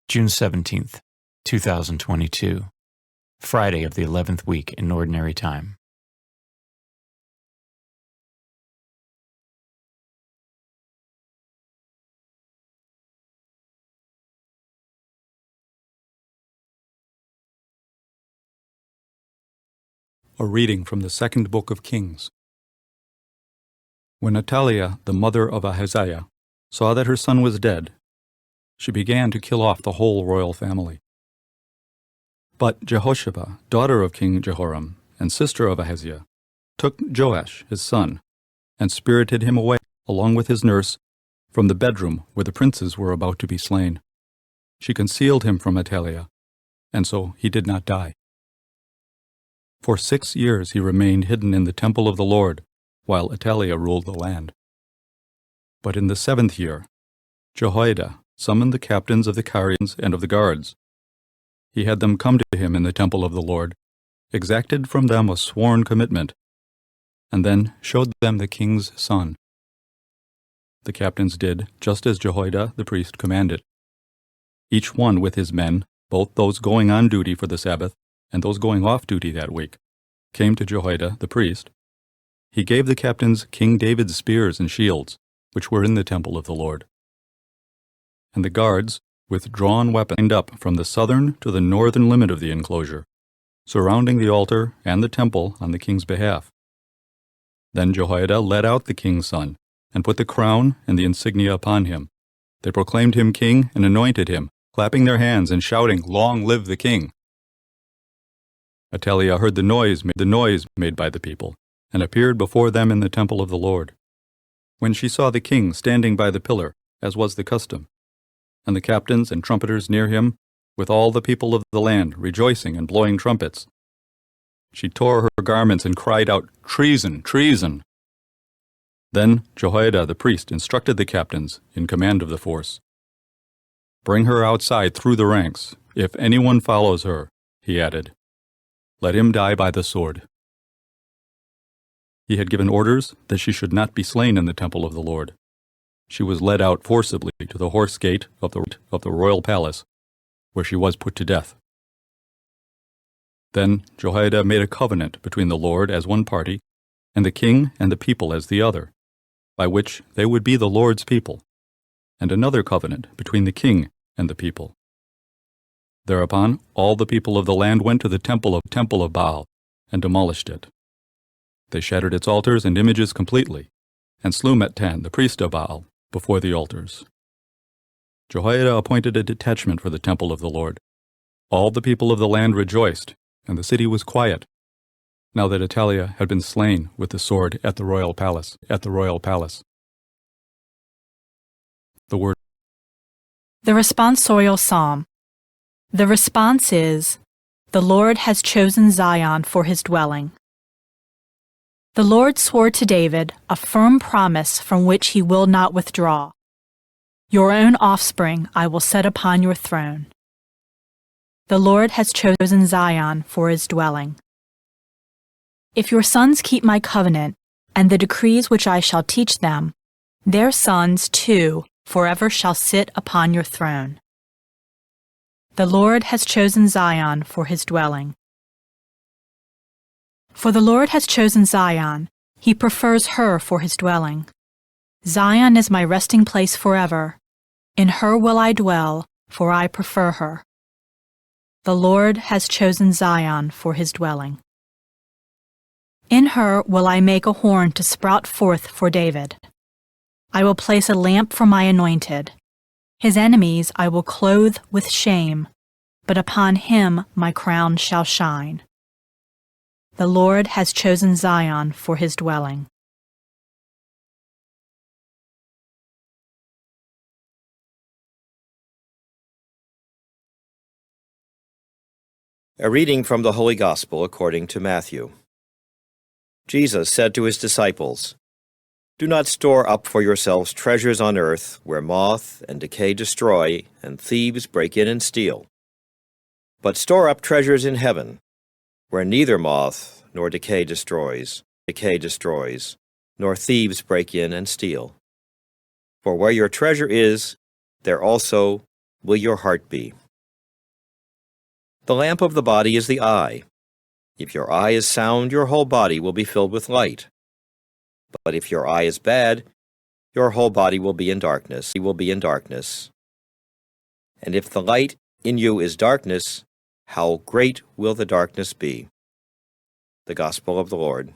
June 17th, 2022, Friday of the 11th week in Ordinary Time. A reading from the second book of Kings. When Athaliah, the mother of Ahaziah, saw that her son was dead, she began to kill off the whole royal family. But Jehosheba, daughter of King Jehoram and sister of Ahaziah, took Joash, his son, and spirited him away, along with his nurse, from the bedroom where the princes were about to be slain. She concealed him from Athaliah, and so he did not die. For 6 years he remained hidden in the temple of the Lord, while Athaliah ruled the land. But in the 7th year, Jehoiada summoned the captains of the Carians and of the guards. He had them come to him in the temple of the Lord, exacted from them a sworn commitment, and then showed them the king's son. The captains did just as Jehoiada the priest commanded. Each one with his men, both those going on duty for the Sabbath and those going off duty that week, came to Jehoiada the priest. He gave the captains King David's spears and shields, which were in the temple of the Lord. And the guards, with drawn weapons, lined up from the southern to the northern limit of the enclosure, surrounding the altar and the temple on the king's behalf. Then Jehoiada led out the king's son, and put the crown and the insignia upon him. They proclaimed him king and anointed him, clapping their hands and shouting, "Long live the king!" Athaliah heard the noise made by the people, and appeared before them in the temple of the Lord. When she saw the king standing by the pillar, as was the custom, and the captains and trumpeters near him, with all the people of the land rejoicing and blowing trumpets, she tore her garments and cried out, "Treason! Treason!" Then Jehoiada the priest instructed the captains in command of the force. "Bring her outside through the ranks. If anyone follows her," he added, "let him die by the sword." He had given orders that she should not be slain in the temple of the Lord. She was led out forcibly to the horse gate of the royal palace, where she was put to death. Then Jehoiada made a covenant between the Lord as one party, and the king and the people as the other, by which they would be the Lord's people, and another covenant between the king and the people. Thereupon all the people of the land went to the temple of Baal, and demolished it. They shattered its altars and images completely, and slew Mattan, the priest of Baal, before the altars. Jehoiada appointed a detachment for the temple of the Lord. All the people of the land rejoiced, and the city was quiet, now that Athaliah had been slain with the sword at the royal palace. The word. The responsorial psalm. The response is, "The Lord has chosen Zion for his dwelling." The Lord swore to David a firm promise from which he will not withdraw. "Your own offspring I will set upon your throne." The Lord has chosen Zion for his dwelling. If your sons keep my covenant and the decrees which I shall teach them, their sons, too, forever shall sit upon your throne. The Lord has chosen Zion for his dwelling. For the Lord has chosen Zion, he prefers her for his dwelling. Zion is my resting place forever. In her will I dwell, for I prefer her. The Lord has chosen Zion for his dwelling. In her will I make a horn to sprout forth for David. I will place a lamp for my anointed. His enemies I will clothe with shame, but upon him my crown shall shine. The Lord has chosen Zion for his dwelling. A reading from the Holy Gospel according to Matthew. Jesus said to his disciples, "Do not store up for yourselves treasures on earth, where moth and decay destroy, and thieves break in and steal. But store up treasures in heaven, where neither moth nor decay destroys, nor thieves break in and steal. For where your treasure is, there also will your heart be. The lamp of the body is the eye. If your eye is sound, your whole body will be filled with light. But if your eye is bad, your whole body will be in darkness. And if the light in you is darkness, how great will the darkness be? The Gospel of the Lord.